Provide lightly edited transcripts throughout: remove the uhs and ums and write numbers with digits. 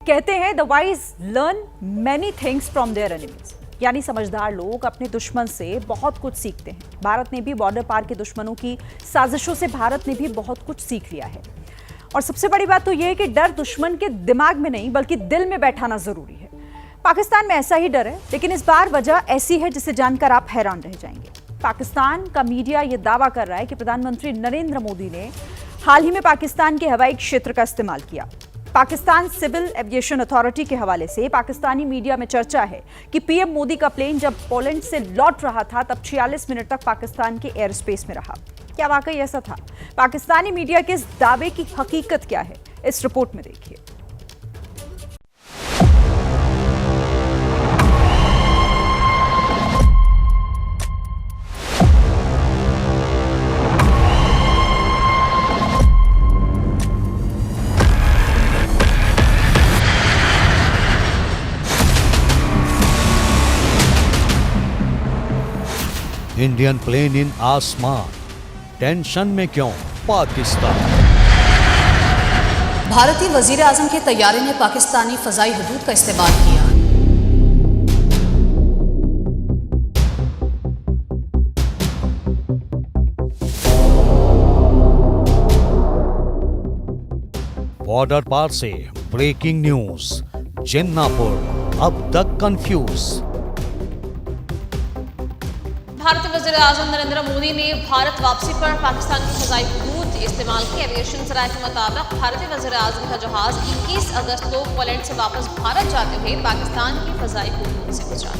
कहते हैं the wise learn many things from their enemies, यानी समझदार लोग अपने दुश्मन से बहुत कुछ सीखते हैं। भारत ने भी बॉर्डर पार के दुश्मनों की साजिशों से भारत ने भी बहुत कुछ सीख लिया है। और सबसे बड़ी बात तो यह है कि डर दुश्मन के दिमाग में नहीं बल्कि दिल में बैठाना जरूरी है। पाकिस्तान में ऐसा ही डर है, लेकिन इस बार वजह ऐसी है जिसे जानकर आप हैरान रह जाएंगे। पाकिस्तान का मीडिया यह दावा कर रहा है कि प्रधानमंत्री नरेंद्र मोदी ने हाल ही में पाकिस्तान के हवाई क्षेत्र का इस्तेमाल किया। पाकिस्तान सिविल एविएशन अथॉरिटी के हवाले से पाकिस्तानी मीडिया में चर्चा है कि पीएम मोदी का प्लेन जब पोलैंड से लौट रहा था तब 46 मिनट तक पाकिस्तान के एयर स्पेस में रहा। क्या वाकई ऐसा था? पाकिस्तानी मीडिया के इस दावे की हकीकत क्या है, इस रिपोर्ट में देखिए। इंडियन प्लेन इन आसमान, टेंशन में क्यों पाकिस्तान? भारतीय वजीर आजम के तैयारे ने पाकिस्तानी फजाई हदूद का इस्तेमाल किया। बॉर्डर पार से ब्रेकिंग न्यूज, जिन्नापुर अब तक कंफ्यूज। भारतीय वज़ीर आज़म नरेंद्र मोदी ने भारत वापसी पर पाकिस्तान की फजाई हदूद इस्तेमाल की। एविएशन सराय के मुताबिक भारतीय वज़ीर आज़म का जहाज 21 अगस्त को पोलैंड से वापस भारत जाते हुए पाकिस्तान की फजाई हदूद से गुजरा।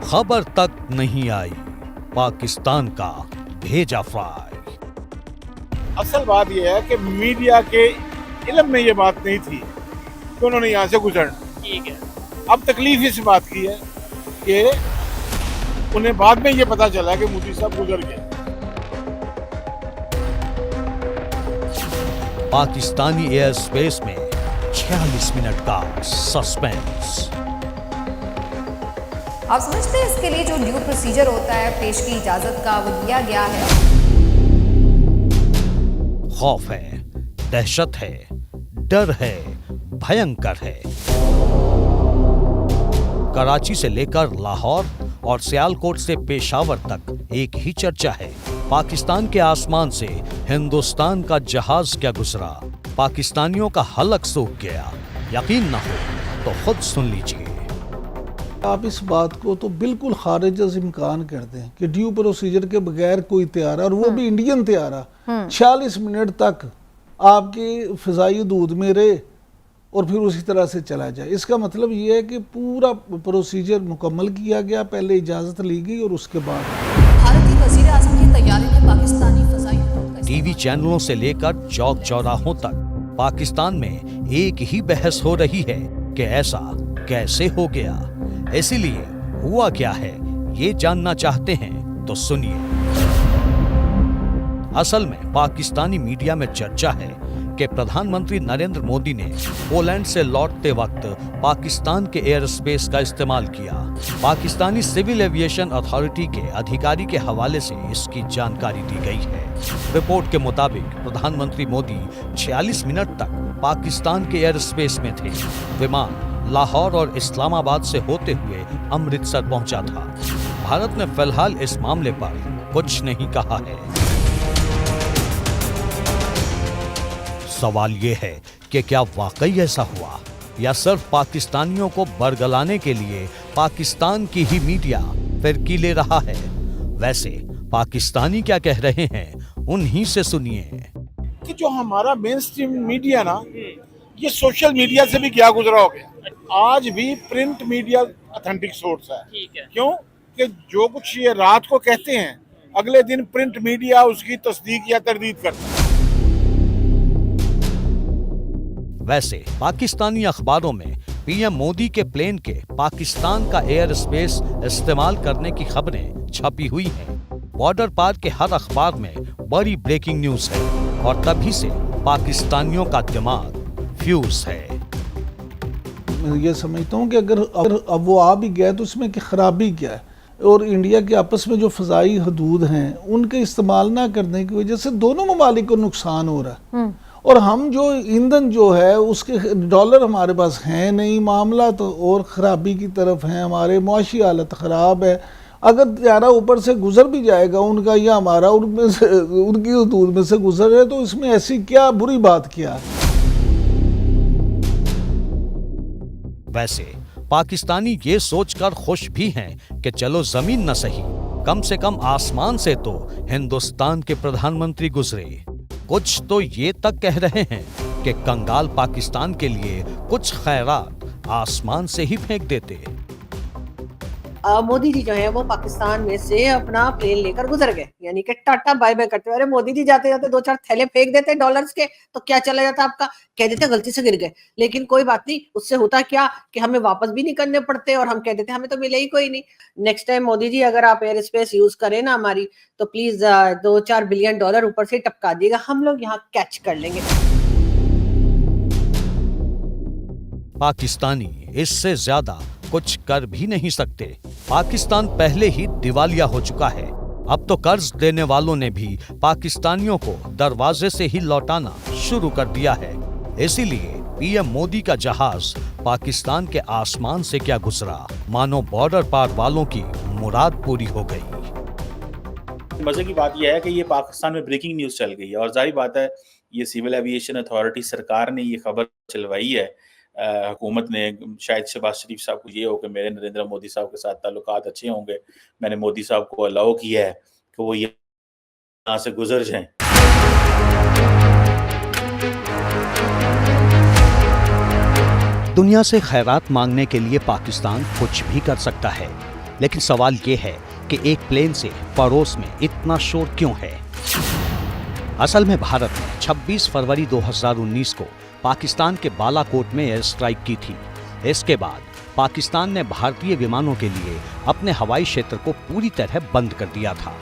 खबर तक नहीं आई पाकिस्तान का भेजा फ्लाई। असल बात यह है कि मीडिया के इल्म में ये बात नहीं थी कि उन्होंने यहाँ से गुजरना। ठीक है, अब तकलीफ इस बात की है कि उन्हें बाद में ये पता चला कि मोदी साहब गुजर गए। पाकिस्तानी एयर स्पेस में 46 मिनट का सस्पेंस। आप समझते हैं इसके लिए जो ड्यू प्रोसीजर होता है पेश की इजाजत का, वो दिया गया है? खौफ है, दहशत है, डर है, भयंकर है। कराची से लेकर लाहौर और सियालकोट से पेशावर तक एक ही चर्चा है। पाकिस्तान के आसमान से हिंदुस्तान का जहाज क्या गुजरा, पाकिस्तानियों का हलक सूख गया। यकीन न हो तो खुद सुन लीजिए। आप इस बात को तो बिल्कुल खारिज अज़ इम्कान करते हैं कि ड्यू प्रोसीजर के बगैर कोई तैयारा, और वो भी इंडियन तैयारा 46 मिनट तक आपकी फिजाई हदूद में रहे और फिर उसी तरह से चला जाए। इसका मतलब ये है कि पूरा प्रोसीजर मुकम्मल किया गया, पहले इजाजत ली गई और उसके बाद भारतीय वजीर आजम के तैयारे ने पाकिस्तानी फजाई हदूद का टीवी चैनलों से लेकर चौक चौराहों तक पाकिस्तान में एक ही बहस हो रही है कि ऐसा कैसे हो गया। इसीलिए हुआ क्या है ये जानना चाहते हैं तो सुनिए। असल में पाकिस्तानी मीडिया में चर्चा है कि प्रधानमंत्री नरेंद्र मोदी ने पोलैंड से लौटते वक्त पाकिस्तान के एयर स्पेस का इस्तेमाल किया। पाकिस्तानी सिविल एविएशन अथॉरिटी के अधिकारी के हवाले से इसकी जानकारी दी गई है। रिपोर्ट के मुताबिक प्रधानमंत्री मोदी 46 मिनट तक पाकिस्तान के एयर स्पेस में थे। विमान लाहौर और इस्लामाबाद से होते हुए अमृतसर पहुंचा था। भारत ने फिलहाल इस मामले पर कुछ नहीं कहा है। सवाल ये है कि क्या वाकई ऐसा हुआ या सिर्फ पाकिस्तानियों को बरगलाने के लिए पाकिस्तान की ही मीडिया फिरकी ले रहा है? वैसे पाकिस्तानी क्या कह रहे हैं उन्हीं से सुनिए। कि जो हमारा मेन स्ट्रीम मीडिया ना, ये सोशल मीडिया से भी क्या गुजरा हो गया। आज भी प्रिंट मीडिया ऑथेंटिक सोर्स है। क्यों कि जो कुछ ये रात को कहते हैं अगले दिन प्रिंट मीडिया उसकी तस्दीक या तरदीद करता है। वैसे पाकिस्तानी अखबारों में पीएम मोदी के प्लेन के पाकिस्तान का एयर स्पेस इस्तेमाल करने की खबरें छपी हुई हैं। बॉर्डर पार के हर अखबार में बड़ी ब्रेकिंग न्यूज है और तभी से पाकिस्तानियों का दिमाग फ्यूज है। मैं ये समझता हूँ कि अगर अब वो आ भी गया तो उसमें की खराबी क्या है, और इंडिया के आपस में जो फ़ज़ाई हदूद हैं उनके इस्तेमाल ना करने की वजह से दोनों ममालिक को नुकसान हो रहा है। और हम जो ईंधन जो है उसके डॉलर हमारे पास हैं नहीं, मामला तो और ख़राबी की तरफ है, हमारे मुआशी हालत ख़राब है। अगर त्यारा ऊपर से गुजर भी जाएगा उनका या हमारा उनमें से उनकी हदूद में से गुजर है, तो इसमें ऐसी क्या बुरी बात क्या है। वैसे पाकिस्तानी ये सोचकर खुश भी हैं कि चलो जमीन न सही, कम से कम आसमान से तो हिंदुस्तान के प्रधानमंत्री गुजरे। कुछ तो ये तक कह रहे हैं कि कंगाल पाकिस्तान के लिए कुछ खैरात आसमान से ही फेंक देते। मोदी जी जो है वो पाकिस्तान में से अपना प्लेन लेकर गुजर गए, यानी कि टाटा बाय बाय करते हुए। अरे मोदी जी जाते जाते 2-4 थैले फेंक देते डॉलर्स के तो क्या चला जाता आपका, कह देते गलती से गिर गए। लेकिन कोई बात नहीं, उससे होता क्या कि हमें वापस भी नहीं करने पड़ते और हम कह देते हमें तो मिले ही कोई नहीं। नेक्स्ट टाइम मोदी जी अगर आप एयर स्पेस यूज करें ना हमारी, तो प्लीज 2-4 बिलियन डॉलर ऊपर से टपका दिएगा, हम लोग यहाँ कैच कर लेंगे। पाकिस्तानी इससे ज्यादा कुछ कर भी नहीं सकते। पाकिस्तान पहले ही दिवालिया हो चुका है। अब तो कर्ज देने वालों ने भी पाकिस्तानियों को दरवाजे से ही लौटाना शुरू कर दिया है। इसीलिए पीएम मोदी का जहाज पाकिस्तान के आसमान से क्या गुजरा, मानो बॉर्डर पार वालों की मुराद पूरी हो गई। मजे की बात यह है कि ये पाकिस्तान में ब्रेकिंग न्यूज चल गई है और जाहिर बात है ये सिविल एविएशन अथॉरिटी सरकार ने ये खबर चलवाई है। हुकूमत ने शायद शहबाज शरीफ साहब को ये हो कि मेरे नरेंद्र मोदी साहब के साथ ताल्लुकात अच्छे होंगे, मैंने मोदी साहब को अलाउ किया है कि वो यहाँ से गुजर जाएं। दुनिया से खैरात मांगने के लिए पाकिस्तान कुछ भी कर सकता है, लेकिन सवाल ये है कि एक प्लेन से पड़ोस में इतना शोर क्यों है। असल में भारत ने 26 फरवरी 2019 को पाकिस्तान के बालाकोट में एयर स्ट्राइक की थी। इसके बाद पाकिस्तान ने भारतीय विमानों के लिए अपने हवाई क्षेत्र को पूरी तरह बंद कर दिया था।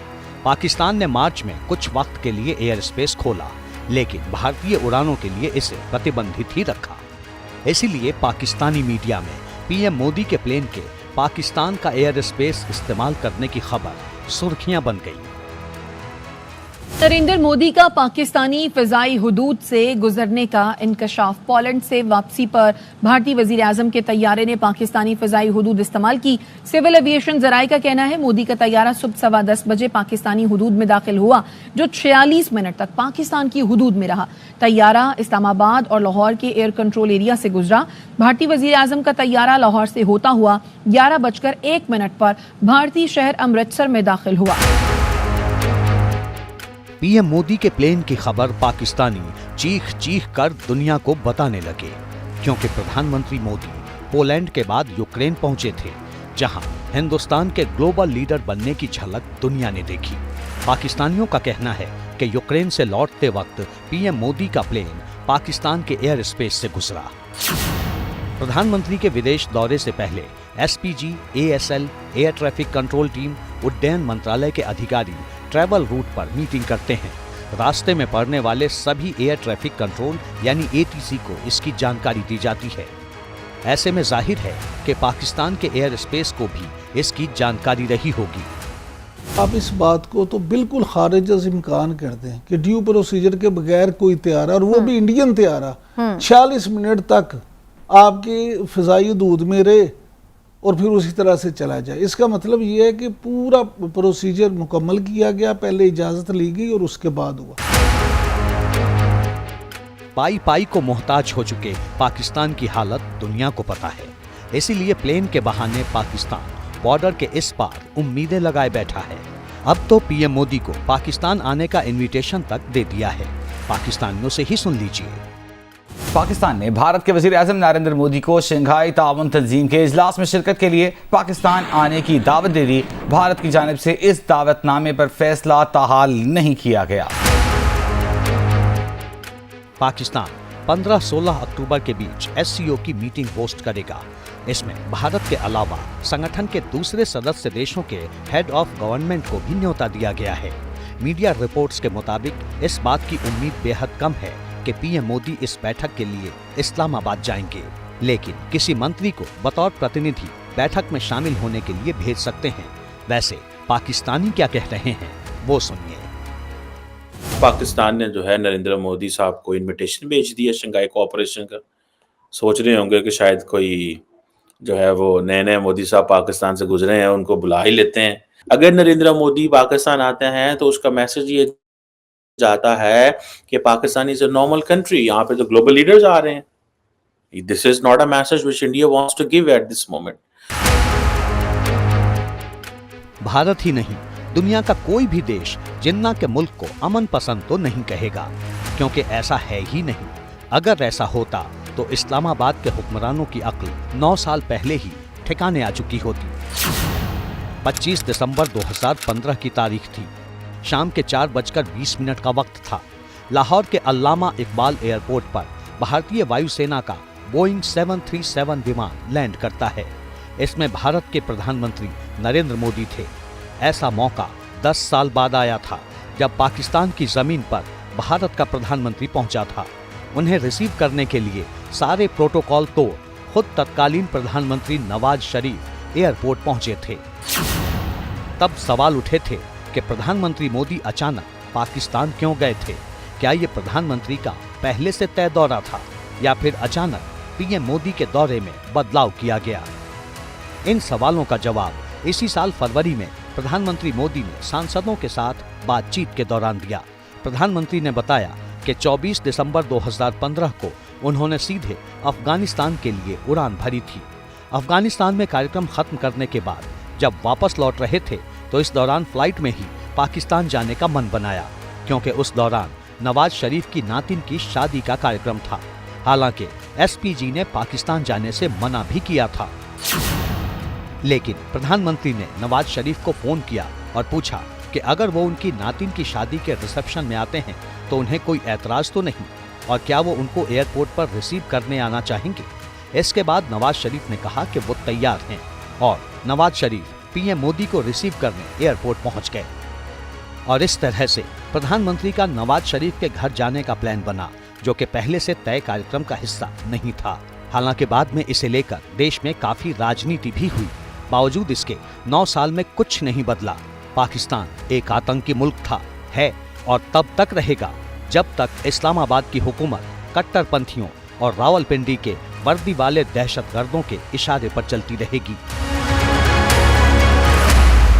पाकिस्तान ने मार्च में कुछ वक्त के लिए एयर स्पेस खोला, लेकिन भारतीय उड़ानों के लिए इसे प्रतिबंधित ही रखा। इसीलिए पाकिस्तानी मीडिया में पीएम मोदी के प्लेन के पाकिस्तान का एयर स्पेस इस्तेमाल करने की खबर सुर्खियां बन गई। नरेंद्र मोदी का पाकिस्तानी फिजाई हुदूद से गुजरने का इंकशाफ। पोलैंड से वापसी पर भारतीय वजीर आजम के तैयारे ने पाकिस्तानी फिजाई हुदूद इस्तेमाल की। सिविल एविएशन जराये का कहना है मोदी का तैयारा सुबह 10:15 बजे पाकिस्तानी हुदूद में दाखिल हुआ, जो 46 मिनट तक पाकिस्तान की हुदूद में रहा। तैयारा इस्लामाबाद और लाहौर के एयर कंट्रोल एरिया से गुजरा। भारतीय वजीर आजम का तैयारा लाहौर से होता हुआ 11:01 पर भारतीय शहर अमृतसर में दाखिल हुआ। पीएम मोदी के प्लेन की खबर पाकिस्तानी चीख चीख कर दुनिया को बताने लगे, क्योंकि प्रधानमंत्री मोदी पोलैंड के बाद यूक्रेन पहुंचे थे, जहां हिंदुस्तान के ग्लोबल लीडर बनने की झलक दुनिया ने देखी। पाकिस्तानियों का कहना है कि यूक्रेन से लौटते वक्त पीएम मोदी का प्लेन पाकिस्तान के एयर स्पेस से गुजरा। प्रधानमंत्री के विदेश दौरे से पहले SPG, ASL, air traffic control team, उड्डयन मंत्रालय के अधिकारी ट्रैवल रूट पर मीटिंग करते हैं। रास्ते में पड़ने वाले सभी एयर ट्रैफिक कंट्रोल यानी एटीसी को इसकी जानकारी दी जाती है। ऐसे में जाहिर है कि पाकिस्तान के एयर स्पेस को भी इसकी जानकारी रही होगी। आप इस बात को तो बिल्कुल खारिज अज़ इम्कान करते हैं कि ड्यू प्रोसीजर के बगैर कोई तैयारा, और वो भी इंडियन तैयारा 46 मिनट तक आपकी फिजाई हदूद में रहे और फिर उसी तरह से चला जाए। इसका मतलब ये है कि पूरा प्रोसीजर मुकम्मल किया गया, पहले इजाज़त ली गई और उसके बाद हुआ। पाई पाई को मोहताज हो चुके पाकिस्तान की हालत दुनिया को पता है। इसीलिए प्लेन के बहाने पाकिस्तान बॉर्डर के इस पार उम्मीदें लगाए बैठा है। अब तो पीएम मोदी को पाकिस्तान आने का इनविटेशन तक दे दिया है। पाकिस्तानियों से ही सुन लीजिए। पाकिस्तान ने भारत के वज़ीर आज़म नरेंद्र मोदी को शंघाई ताउन तंजीम के इजलास में शिरकत के लिए पाकिस्तान आने की दावत दे दी। भारत की जानिब से इस दावतनामे पर फैसला ताहाल नहीं किया गया। पाकिस्तान 15-16 अक्टूबर के बीच एससीओ की मीटिंग होस्ट करेगा। इसमें भारत के अलावा संगठन के दूसरे सदस्य देशों के हेड ऑफ गवर्नमेंट को भी न्योता दिया गया है। मीडिया रिपोर्ट्स के मुताबिक इस बात की उम्मीद बेहद कम है कि पीएम मोदी इस बैठक के लिए इस्लामाबाद जाएंगे, लेकिन किसी मंत्री को बतौर प्रतिनिधि बैठक में शामिल होने के लिए भेज सकते हैं। वैसे पाकिस्तानी क्या कह रहे हैं वो सुनिए। पाकिस्तान ने जो है नरेंद्र मोदी साहब को इनविटेशन भेज दिया शंघाई कोऑपरेशन का। सोच रहे होंगे कि शायद कोई जो है वो नए नए मोदी साहब पाकिस्तान से गुजरे हैं, उनको बुला ही लेते हैं। अगर नरेंद्र मोदी पाकिस्तान आते हैं तो उसका मैसेज ये जाता है कि Pakistan is a normal country, यहाँ पे तो ग्लोबल लीडर्स आ रहे हैं। This is not a message which India wants to give at this moment. Bharat ही नहीं, दुनिया का कोई भी देश जिन्ना के मुल्क को अमन पसंद तो नहीं कहेगा, क्योंकि ऐसा है ही नहीं। अगर ऐसा होता तो इस्लामाबाद के हुक्मरानों की अक्ल 9 साल पहले ही ठिकाने आ चुकी होती। 25 दिसंबर 2015 की तारीख थी। शाम के 4:20 का वक्त था। लाहौर के अल्लामा इकबाल एयरपोर्ट पर भारतीय वायुसेना का बोइंग 737 विमान लैंड करता है। इसमें भारत के प्रधानमंत्री नरेंद्र मोदी थे। ऐसा मौका 10 साल बाद आया था, जब पाकिस्तान की जमीन पर भारत का प्रधानमंत्री पहुंचा था। उन्हें रिसीव करने के लिए सारे प्रोटोकॉल तोड़ खुद तत्कालीन प्रधानमंत्री नवाज शरीफ एयरपोर्ट पहुंचे थे। तब सवाल उठे थे कि प्रधानमंत्री मोदी अचानक पाकिस्तान क्यों गए थे? क्या ये प्रधानमंत्री का पहले से तय दौरा था या फिर अचानक पीएम मोदी के दौरे में बदलाव किया गया? इन सवालों का जवाब इसी साल फरवरी में प्रधानमंत्री मोदी ने सांसदों के साथ बातचीत के दौरान दिया। प्रधानमंत्री ने बताया कि 24 दिसंबर 2015 को उन्होंने सीधे अफगानिस्तान के लिए उड़ान भरी थी। अफगानिस्तान में कार्यक्रम खत्म करने के बाद जब वापस लौट रहे थे तो इस दौरान फ्लाइट में ही पाकिस्तान जाने का मन बनाया, क्योंकि उस दौरान नवाज शरीफ की नातिन की शादी का कार्यक्रम था। हालांकि एसपीजी ने पाकिस्तान जाने से मना भी किया था, लेकिन प्रधानमंत्री ने नवाज शरीफ को फोन किया और पूछा कि अगर वो उनकी नातिन की शादी के रिसेप्शन में आते हैं तो उन्हें कोई ऐतराज तो नहीं, और क्या वो उनको एयरपोर्ट पर रिसीव करने आना चाहेंगे। इसके बाद नवाज शरीफ ने कहा कि वो तैयार हैं, और नवाज शरीफ पीएम मोदी को रिसीव करने एयरपोर्ट पहुंच गए। और इस तरह से प्रधानमंत्री का नवाज शरीफ के घर जाने का प्लान बना, जो कि पहले से तय कार्यक्रम का हिस्सा नहीं था। हालांकि बाद में इसे लेकर देश में काफी राजनीति भी हुई। बावजूद इसके 9 साल में कुछ नहीं बदला। पाकिस्तान एक आतंकी मुल्क था, है और तब तक रहेगा जब तक इस्लामाबाद की हुकूमत कट्टरपंथियों और रावलपिंडी के वर्दी वाले दहशतगर्दों के इशारे पर चलती रहेगी।